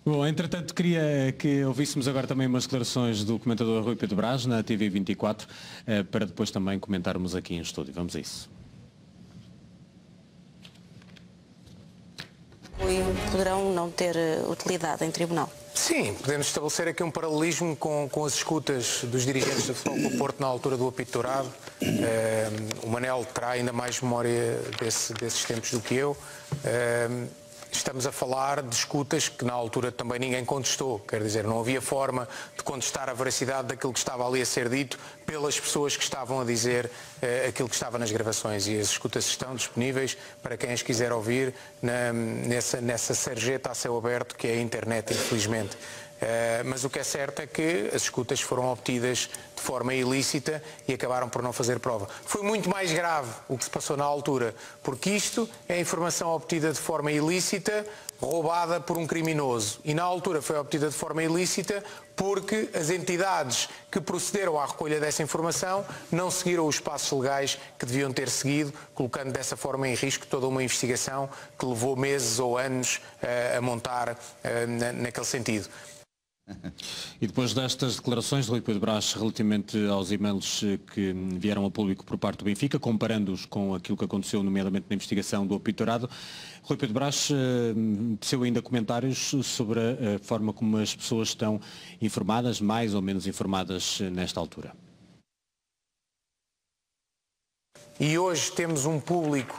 Bom, entretanto, queria que ouvíssemos agora também umas declarações do comentador Rui Pedro Brás na TV 24, para depois também comentarmos aqui em estúdio. Vamos a isso. Poderão não ter utilidade em tribunal? Sim, podemos estabelecer aqui um paralelismo com as escutas dos dirigentes do Futebol Clube do Porto na altura do apito dourado. O Manel terá ainda mais memória desses tempos do que eu. Estamos a falar de escutas que na altura também ninguém contestou, quer dizer, não havia forma de contestar a veracidade daquilo que estava ali a ser dito pelas pessoas que estavam a dizer aquilo que estava nas gravações, e as escutas estão disponíveis para quem as quiser ouvir nessa sarjeta a céu aberto que é a internet, infelizmente. Mas o que é certo é que as escutas foram obtidas de forma ilícita e acabaram por não fazer prova. Foi muito mais grave o que se passou na altura, porque isto é informação obtida de forma ilícita, roubada por um criminoso. E na altura foi obtida de forma ilícita porque as entidades que procederam à recolha dessa informação não seguiram os passos legais que deviam ter seguido, colocando dessa forma em risco toda uma investigação que levou meses ou anos a montar naquele sentido. E depois destas declarações de Rui Pedro Brás relativamente aos e-mails que vieram ao público por parte do Benfica, comparando-os com aquilo que aconteceu nomeadamente na investigação do apito dourado, Rui Pedro Brás teceu ainda comentários sobre a forma como as pessoas estão informadas, mais ou menos informadas nesta altura. E hoje temos um público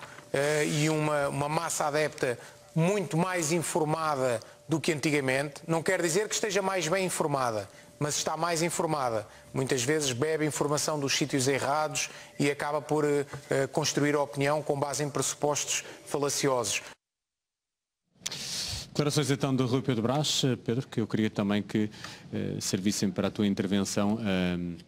e uma massa adepta muito mais informada do que antigamente. Não quer dizer que esteja mais bem informada, mas está mais informada. Muitas vezes bebe informação dos sítios errados e acaba por construir a opinião com base em pressupostos falaciosos. Declarações então do Rui Pedro Brás, Pedro, que eu queria também que servissem para a tua intervenção.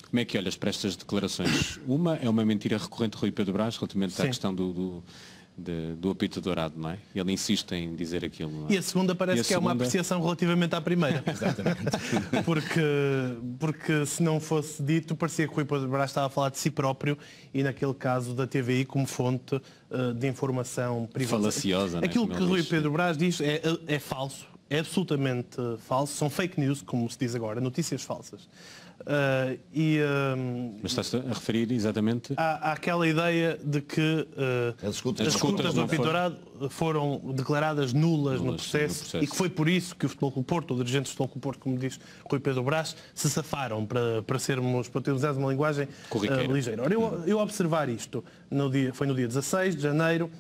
Como é que olhas para estas declarações? Uma é uma mentira recorrente de Rui Pedro Brás relativamente à questão do apito dourado, não é? Ele insiste em dizer aquilo, não é? E a segunda parece que é uma apreciação relativamente à primeira. Exatamente. porque se não fosse dito, parecia que Rui Pedro Brás estava a falar de si próprio e naquele caso da TVI como fonte de informação privada. Falaciosa, aquilo né? que Rui Pedro Brás diz é falso, é absolutamente falso, são fake news, como se diz agora, notícias falsas. Mas estás a referir exatamente há aquela ideia de que as escutas do apito dourado foram declaradas nulas no processo e que foi por isso que o Futebol Clube do Porto, ou dirigentes do Futebol Clube do Porto, como diz Rui Pedro Brás, se safaram para utilizar uma linguagem ligeira. Ora, eu observar isto foi no dia 16 de janeiro,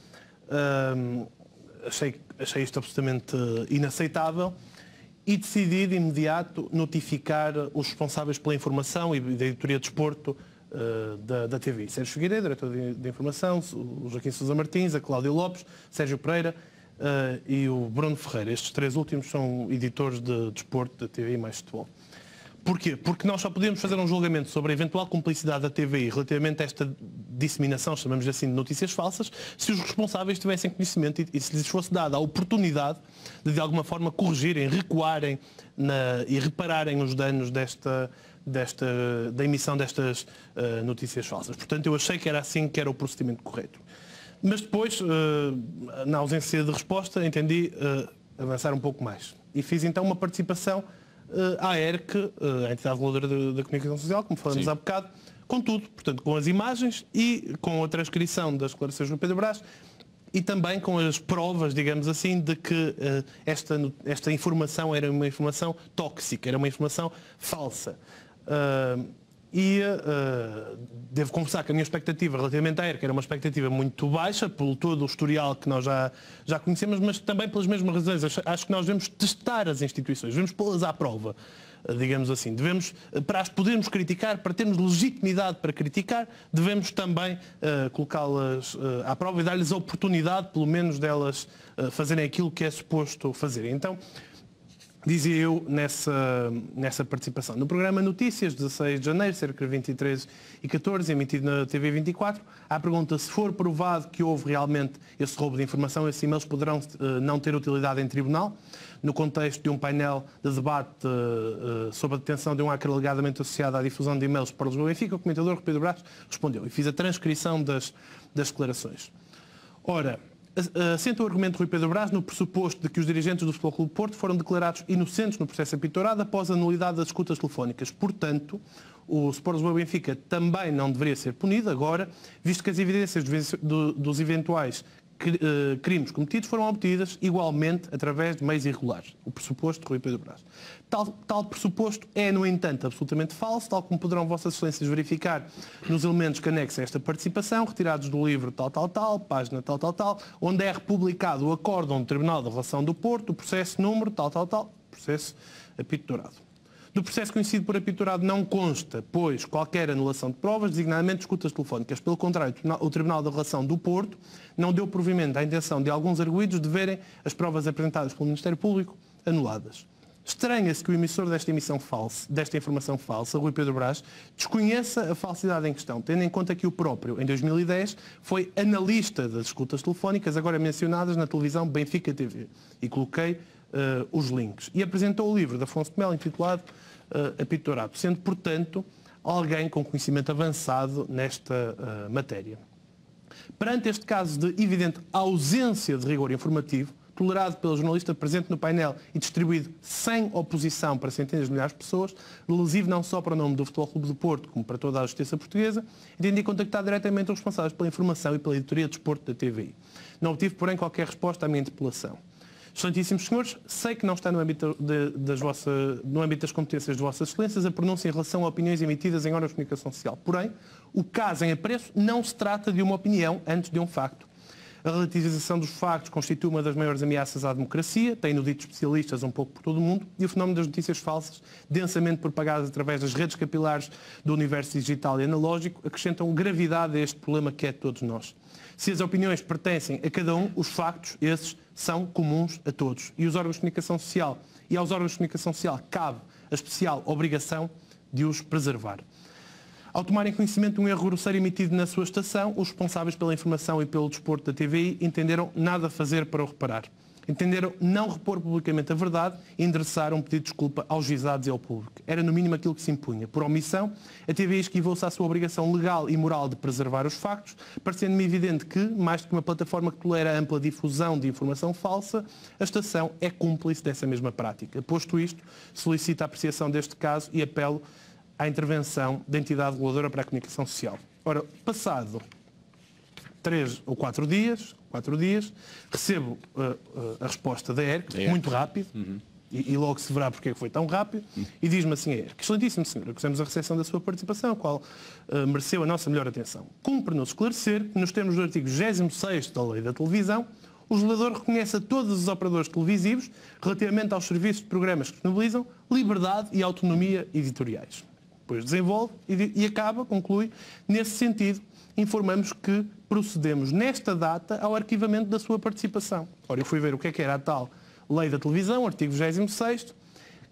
achei isto absolutamente inaceitável. E decidi de imediato notificar os responsáveis pela informação e da editoria de desporto da TV. Sérgio Figueiredo, diretor de informação, o Joaquim Sousa Martins, a Cláudia Lopes, Sérgio Pereira e o Bruno Ferreira. Estes três últimos são editores de desporto da TV e mais futebol. Porquê? Porque nós só podemos fazer um julgamento sobre a eventual cumplicidade da TVI relativamente a esta disseminação, chamamos assim, de notícias falsas, se os responsáveis tivessem conhecimento e se lhes fosse dada a oportunidade de alguma forma corrigirem, recuarem e repararem os danos da emissão destas notícias falsas. Portanto, eu achei que era assim que era o procedimento correto. Mas depois, na ausência de resposta, entendi avançar um pouco mais. E fiz então uma participação à ERC, a entidade reguladora da comunicação social, como falamos há bocado, com tudo, portanto, com as imagens e com a transcrição das declarações do Pedro Brás e também com as provas, digamos assim, de que esta informação era uma informação tóxica, era uma informação falsa. Devo confessar que a minha expectativa relativamente à ERC era uma expectativa muito baixa, por todo o historial que nós já conhecemos, mas também pelas mesmas razões. Acho que nós devemos testar as instituições, devemos pô-las à prova, digamos assim. Para as podermos criticar, para termos legitimidade para criticar, devemos também colocá-las à prova e dar-lhes a oportunidade, pelo menos, delas fazerem aquilo que é suposto fazer. Então, dizia eu nessa participação. No programa Notícias, 16 de janeiro, cerca de 23h14, emitido na TV 24, à pergunta se for provado que houve realmente esse roubo de informação, esses e-mails poderão não ter utilidade em tribunal, no contexto de um painel de debate sobre a detenção de um hacker alegadamente associado à difusão de e-mails para o Lisboa Benfica, o comentador Pedro Brás respondeu e fiz a transcrição das declarações. Ora, assenta o argumento de Rui Pedro Brás no pressuposto de que os dirigentes do Futebol Clube do Porto foram declarados inocentes no processo apitorado após a nulidade das escutas telefónicas. Portanto, o Sport Lisboa Benfica também não deveria ser punido agora, visto que as evidências dos eventuais crimes cometidos foram obtidas igualmente através de meios irregulares. O pressuposto de Rui Pedro Brás. Tal pressuposto é, no entanto, absolutamente falso, tal como poderão Vossas Excelências verificar nos elementos que anexam esta participação, retirados do livro página tal, onde é republicado o acórdão do Tribunal da Relação do Porto, o processo número processo apitorado. Do processo conhecido por apitorado não consta, pois, qualquer anulação de provas, designadamente escutas telefónicas. Pelo contrário, o Tribunal da Relação do Porto não deu provimento à intenção de alguns arguidos de verem as provas apresentadas pelo Ministério Público anuladas. Estranha-se que o emissor desta informação falsa, Rui Pedro Brás, desconheça a falsidade em questão, tendo em conta que o próprio, em 2010, foi analista das escutas telefónicas, agora mencionadas na televisão Benfica TV. E coloquei os links. E apresentou o livro de Afonso de Melo, intitulado Apitorado, sendo, portanto, alguém com conhecimento avançado nesta matéria. Perante este caso de evidente ausência de rigor informativo, tolerado pelo jornalista presente no painel e distribuído sem oposição para centenas de milhares de pessoas, lesivo não só para o nome do Futebol Clube do Porto, como para toda a justiça portuguesa, entendi contactar diretamente os responsáveis pela informação e pela editoria de desporto da TVI. Não obtive, porém, qualquer resposta à minha interpelação. Excelentíssimos senhores, sei que não está no âmbito das competências de Vossas Excelências a pronúncia em relação a opiniões emitidas em órgãos de comunicação social. Porém, o caso em apreço não se trata de uma opinião antes de um facto. A relativização dos factos constitui uma das maiores ameaças à democracia, tem-no dito especialistas um pouco por todo o mundo, e o fenómeno das notícias falsas, densamente propagadas através das redes capilares do universo digital e analógico, acrescentam gravidade a este problema que é de todos nós. Se as opiniões pertencem a cada um, os factos, esses, são comuns a todos. E os órgãos de comunicação social, e aos órgãos de comunicação social cabe a especial obrigação de os preservar. Ao tomarem conhecimento de um erro grosseiro emitido na sua estação, os responsáveis pela informação e pelo desporto da TVI entenderam nada fazer para o reparar. Entenderam não repor publicamente a verdade e endereçaram um pedido de desculpa aos juizados e ao público. Era no mínimo aquilo que se impunha. Por omissão, a TVI esquivou-se à sua obrigação legal e moral de preservar os factos, parecendo-me evidente que, mais do que uma plataforma que tolera a ampla difusão de informação falsa, a estação é cúmplice dessa mesma prática. Posto isto, solicito a apreciação deste caso e apelo à intervenção da entidade reguladora para a comunicação social. Ora, passado 3 ou 4 dias, recebo a resposta da ERC, muito rápido, e logo se verá porque é que foi tão rápido, e diz-me assim a ERC: excelentíssimo senhor, acusamos a recepção da sua participação, a qual mereceu a nossa melhor atenção. Cumpre-nos esclarecer que, nos termos do artigo 26º da Lei da Televisão, o legislador reconhece a todos os operadores televisivos, relativamente aos serviços de programas que disponibilizam, liberdade e autonomia editoriais. Depois desenvolve e acaba, conclui, nesse sentido, informamos que procedemos nesta data ao arquivamento da sua participação. Ora, eu fui ver o que era a tal Lei da Televisão, artigo 26º,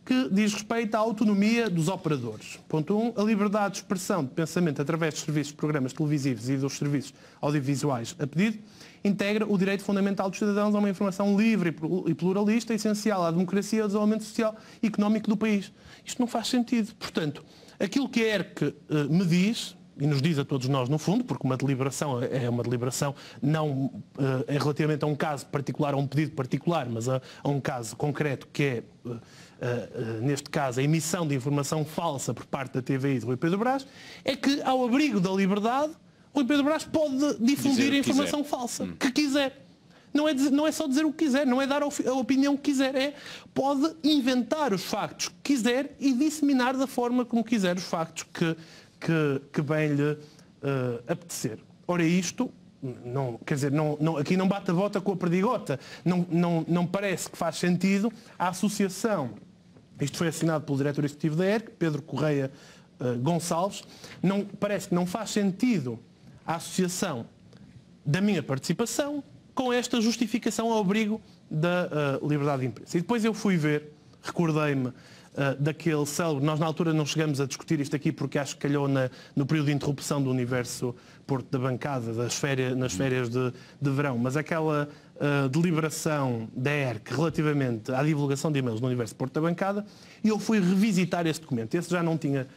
que diz respeito à autonomia dos operadores. Ponto 1. A liberdade de expressão de pensamento através dos serviços de programas televisivos e dos serviços audiovisuais a pedido integra o direito fundamental dos cidadãos a uma informação livre e pluralista, essencial à democracia e ao desenvolvimento social e económico do país. Isto não faz sentido. Portanto, aquilo que a ERC me diz, e nos diz a todos nós, no fundo, porque uma deliberação é uma deliberação não é relativamente a um caso particular, a um pedido particular, mas a um caso concreto que é, neste caso, a emissão de informação falsa por parte da TVI de Rui Pedro Brás, é que, ao abrigo da liberdade, Rui Pedro Brás pode difundir a informação falsa que quiser. Não é só dizer o que quiser, não é dar a opinião que quiser, pode inventar os factos que quiser e disseminar da forma como quiser os factos que bem lhe apetecer. Ora, isto, aqui não bate a bota com a perdigota. Não parece que faz sentido a associação. Isto foi assinado pelo diretor executivo da ERC, Pedro Correia Gonçalves. Parece que não faz sentido a associação da minha participação com esta justificação ao abrigo da liberdade de imprensa. E depois eu fui ver, recordei-me daquele célebre, nós na altura não chegamos a discutir isto aqui porque acho que calhou no período de interrupção do universo Porto da Bancada, nas férias de verão, mas aquela deliberação da ERC relativamente à divulgação de e-mails no universo Porto da Bancada, e eu fui revisitar este documento. Esse já não tinha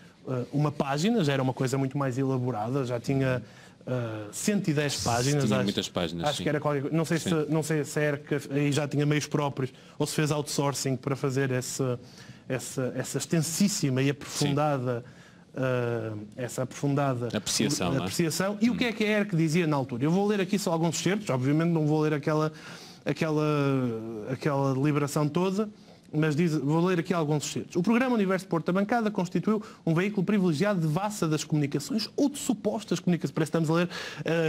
uma página, já era uma coisa muito mais elaborada, já tinha 110 páginas. Tinha acho, muitas páginas. Acho que era qualquer coisa. Não sei se a ERC aí já tinha meios próprios ou se fez outsourcing para fazer essa extensíssima e aprofundada apreciação. E o que é que a ERC dizia na altura? Eu vou ler aqui só alguns certos, obviamente não vou ler aquela deliberação toda, mas vou ler aqui alguns certos. O programa Universo Porto da Bancada constituiu um veículo privilegiado de vassa das comunicações ou de supostas comunicações, parece que estamos a ler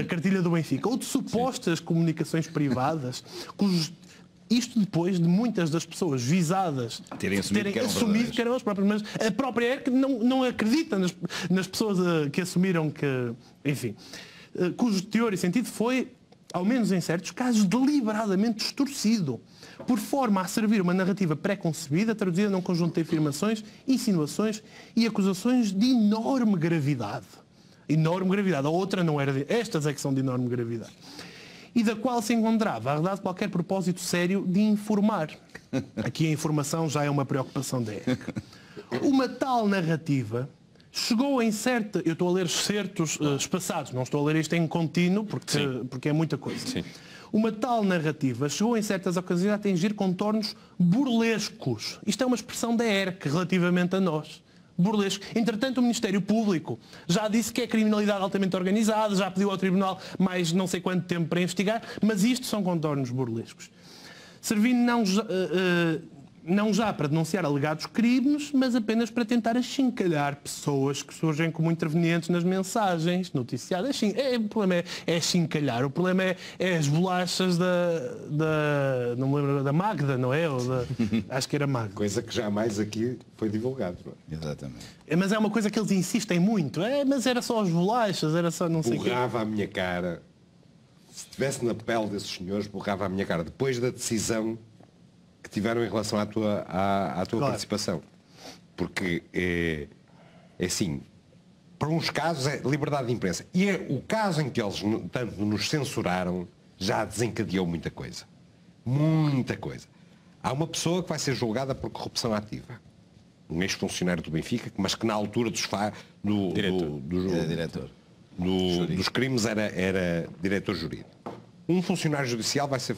a cartilha do Benfica, ou de supostas comunicações privadas, cujos isto depois de muitas das pessoas visadas terem assumido que eram as próprias, mas a própria ERC não acredita nas pessoas que assumiram que, enfim, cujo teor e sentido foi, ao menos em certos casos, deliberadamente distorcido, por forma a servir uma narrativa pré-concebida, traduzida num conjunto de afirmações, insinuações e acusações de enorme gravidade. Enorme gravidade. A outra não era estas é que são de enorme gravidade. E da qual se encontrava, a verdade, qualquer propósito sério de informar. Aqui a informação já é uma preocupação da ERC. Uma tal narrativa chegou em certa... Eu estou a ler certos espaçados, não estou a ler isto em contínuo, porque é muita coisa. Sim. Uma tal narrativa chegou em certas ocasiões a atingir contornos burlescos. Isto é uma expressão da ERC relativamente a nós. Burlesco. Entretanto, o Ministério Público já disse que é criminalidade altamente organizada, já pediu ao Tribunal mais não sei quanto tempo para investigar, mas isto são contornos burlescos. Servindo não já para denunciar alegados crimes, mas apenas para tentar achincalhar pessoas que surgem como intervenientes nas mensagens noticiadas. O problema é achincalhar, o problema é as bolachas não me lembro, da Magda, não é? Acho que era Magda. Coisa que jamais aqui foi divulgado. Exatamente. Mas é uma coisa que eles insistem muito. Mas era só as bolachas, era só não sei o quê. Borrava a minha cara. Se estivesse na pele desses senhores, borrava a minha cara. Depois da decisão que tiveram em relação à tua claro. Participação. Porque é assim, para uns casos é liberdade de imprensa. E o caso em que eles tanto nos censuraram já desencadeou muita coisa. Muita coisa. Há uma pessoa que vai ser julgada por corrupção ativa. Um ex-funcionário do Benfica, mas que na altura dos crimes era diretor jurídico. Um funcionário judicial vai ser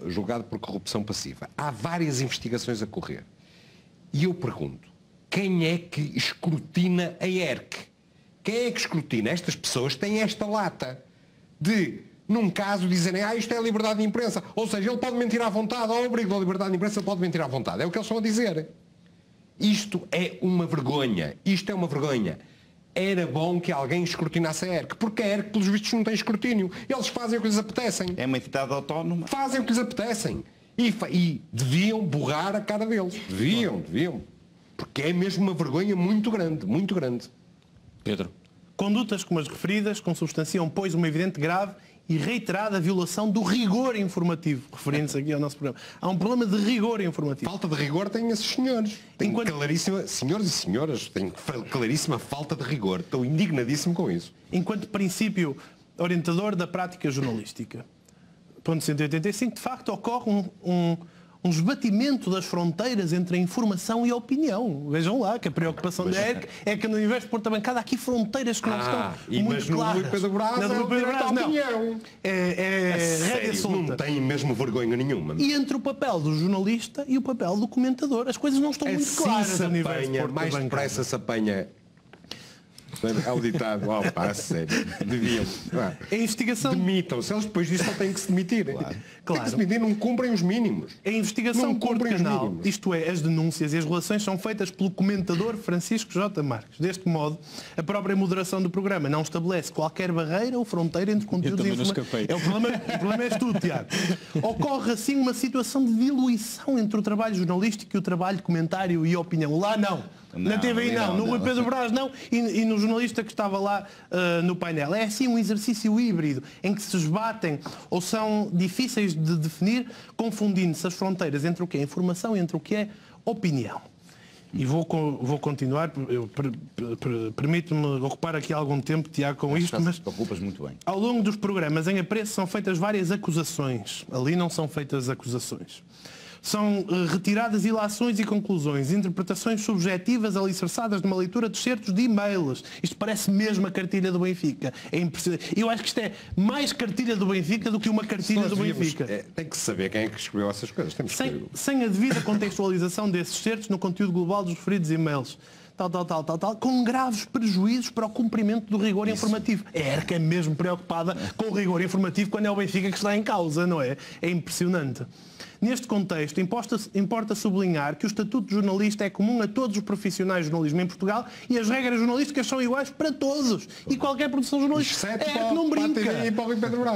julgado por corrupção passiva. Há várias investigações a correr. E eu pergunto, quem é que escrutina a ERC? Quem é que escrutina? Estas pessoas têm esta lata de, num caso, dizerem isto é a liberdade de imprensa. Ou seja, ele pode mentir à vontade, ao abrigo da liberdade de imprensa ele pode mentir à vontade. É o que eles estão a dizer. Isto é uma vergonha. Isto é uma vergonha. Era bom que alguém escrutinasse a ERC, porque a ERC, pelos vistos, não tem escrutínio. Eles fazem o que lhes apetecem. É uma entidade autónoma. Fazem o que lhes apetecem. E deviam borrar a cara deles. Deviam. Porque é mesmo uma vergonha muito grande, muito grande. Pedro. Condutas como as referidas consubstanciam, pois, uma evidente grave e reiterada violação do rigor informativo, referindo-se aqui ao nosso programa. Há um problema de rigor informativo. Falta de rigor têm esses senhores. Claríssima, senhores e senhoras, têm claríssima falta de rigor. Estou indignadíssimo com isso. Enquanto princípio orientador da prática jornalística. Ponto 185, de facto, ocorre um esbatimento das fronteiras entre a informação e a opinião. Vejam lá que a preocupação da ERC é que no Universo Porto da Bancada há aqui fronteiras que não estão muito claras. Mas no Rui Pedro Brás não. Rédea solta. Não tem mesmo vergonha nenhuma. E entre o papel do jornalista e o papel do comentador, as coisas não estão muito claras no Universo Porto da Bancada. Mais depressa se apanha. É o ditado, sério, deviam. A investigação... Demitam-se, eles depois disso só têm que se demitir. Claro. Têm que se demitir, não cumprem os mínimos. A investigação Porto-Canal, isto é, as denúncias e as relações são feitas pelo comentador Francisco J. Marques. Deste modo, a própria moderação do programa não estabelece qualquer barreira ou fronteira entre conteúdos e informações. O problema é tu, Tiago. Ocorre assim uma situação de diluição entre o trabalho jornalístico e o trabalho de comentário e opinião. Lá não. Na TVI não, no Rui Pedro Brás não e no jornalista que estava lá no painel. É assim um exercício híbrido em que se esbatem ou são difíceis de definir, confundindo-se as fronteiras entre o que é informação e entre o que é opinião. E vou continuar, permito-me ocupar aqui algum tempo, Tiago, com isto, mas ocupas muito bem. Ao longo dos programas em apreço são feitas várias acusações. Ali não são feitas acusações. São retiradas ilações e conclusões, interpretações subjetivas alicerçadas numa leitura de certos de e-mails. Isto parece mesmo a cartilha do Benfica. É impressionante. Eu acho que isto é mais cartilha do Benfica do que uma cartilha do Benfica. Tem que saber quem é que escreveu essas coisas. Sem a devida contextualização desses certos no conteúdo global dos referidos e-mails. Com graves prejuízos para o cumprimento do rigor informativo. A ERC é mesmo preocupada com o rigor informativo quando é o Benfica que está em causa, não é? É impressionante. Neste contexto, importa sublinhar que o estatuto de jornalista é comum a todos os profissionais de jornalismo em Portugal e as regras jornalísticas são iguais para todos. E qualquer produção jornalística. É que não brinca.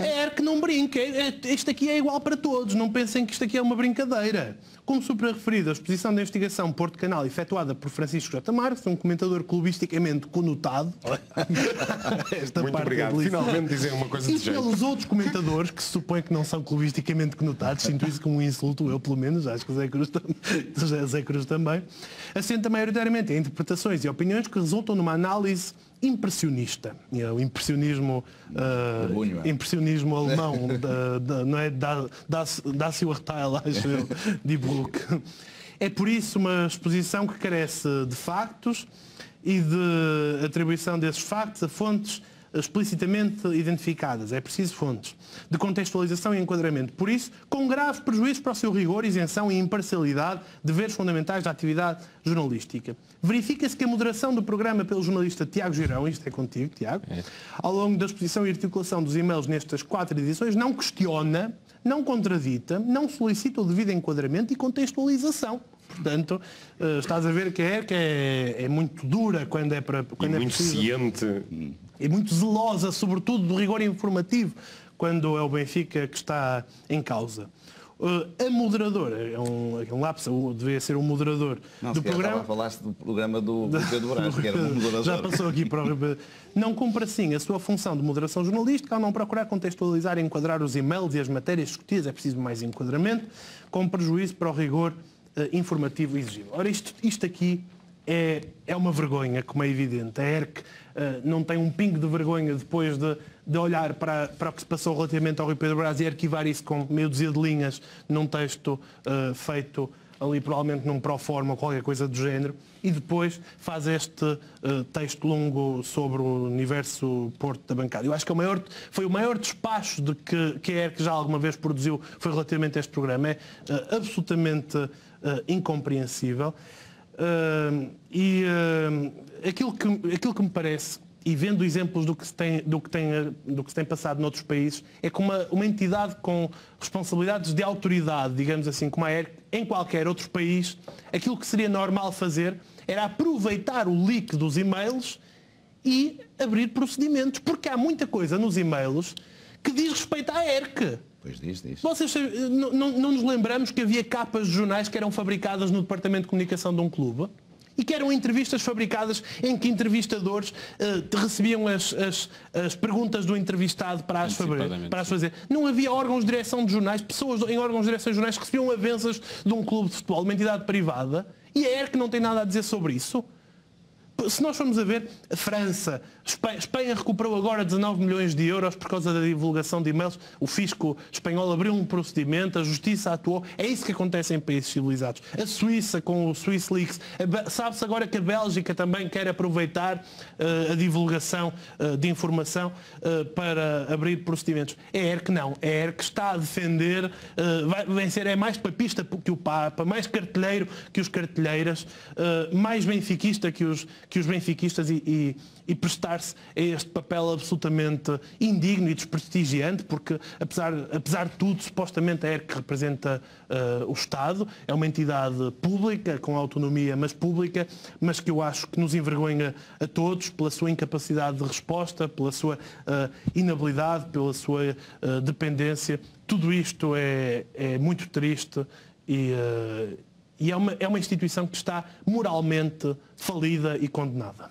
É que não brinca. Isto aqui é igual para todos. Não pensem que isto aqui é uma brincadeira. Como super referido, a exposição da investigação Porto Canal efetuada por Francisco J. Marques, um comentador clubisticamente conotado. Muito obrigado. Finalmente dizer uma coisa de jeito. E pelos outros comentadores, que se supõe que não são clubisticamente conotados, sinto isso como um insulto, eu pelo menos, acho que o Zé Cruz também, assenta maioritariamente em interpretações e opiniões que resultam numa análise impressionista. O impressionismo alemão, não é? Das Urteil, acho eu, de Bruck. É por isso uma exposição que carece de factos e de atribuição desses factos a fontes explicitamente identificadas. É preciso fontes de contextualização e enquadramento. Por isso, com graves prejuízos para o seu rigor, isenção e imparcialidade, deveres fundamentais da atividade jornalística. Verifica-se que a moderação do programa pelo jornalista Tiago Girão, isto é contigo, Tiago, ao longo da exposição e articulação dos e-mails nestas 4 edições, não questiona, não contradita, não solicita o devido enquadramento e contextualização. Portanto, estás a ver que é muito dura quando é para... Quando muito ciente. E muito zelosa, sobretudo, do rigor informativo, quando é o Benfica que está em causa. A moderadora, é um lapso, devia ser um moderador do programa. Falaste do programa do Pedro Brás, que era um moderador. Já passou aqui para o... Não cumpre assim a sua função de moderação jornalística ao não procurar contextualizar e enquadrar os e-mails e as matérias discutidas. É preciso mais enquadramento, com prejuízo para o rigor informativo exigível. Ora, isto aqui é uma vergonha, como é evidente. A ERC não tem um pingo de vergonha depois de olhar para o que se passou relativamente ao Rui Pedro Brás e arquivar isso com meia dúzia de linhas num texto feito ali provavelmente num proforma ou qualquer coisa do género, e depois faz este texto longo sobre o universo Porto da bancada. Eu acho que foi o maior despacho de que a ERC já alguma vez produziu foi relativamente a este programa. É absolutamente incompreensível. Aquilo que me parece, e vendo exemplos do que se tem passado noutros países, é que uma entidade com responsabilidades de autoridade, digamos assim, como a ERC, em qualquer outro país, aquilo que seria normal fazer era aproveitar o leak dos e-mails e abrir procedimentos, porque há muita coisa nos e-mails que diz respeito à ERC. Pois diz. Vocês não nos lembramos que havia capas de jornais que eram fabricadas no departamento de comunicação de um clube? E que eram entrevistas fabricadas em que entrevistadores recebiam as perguntas do entrevistado para as fazer. Não havia órgãos de direção de jornais, pessoas em órgãos de direção de jornais que recebiam avanças de um clube de futebol, uma entidade privada, e a ERC não tem nada a dizer sobre isso. Se nós formos a ver, a França, Espanha recuperou agora 19 milhões de euros por causa da divulgação de e-mails. O fisco espanhol abriu um procedimento, a justiça atuou. É isso que acontece em países civilizados. A Suíça, com o Swiss Leaks. Sabe-se agora que a Bélgica também quer aproveitar a divulgação de informação para abrir procedimentos. É a ERC não. É a ERC está a defender, é mais papista que o Papa, mais cartelheiro que os cartelheiras, mais benfiquista que os benfiquistas e prestar-se a este papel absolutamente indigno e desprestigiante, porque, apesar de tudo, supostamente a ERC representa o Estado, é uma entidade pública, com autonomia, mas pública, mas que eu acho que nos envergonha a todos pela sua incapacidade de resposta, pela sua inabilidade, pela sua dependência. Tudo isto é muito triste e é uma instituição que está moralmente falida e condenada.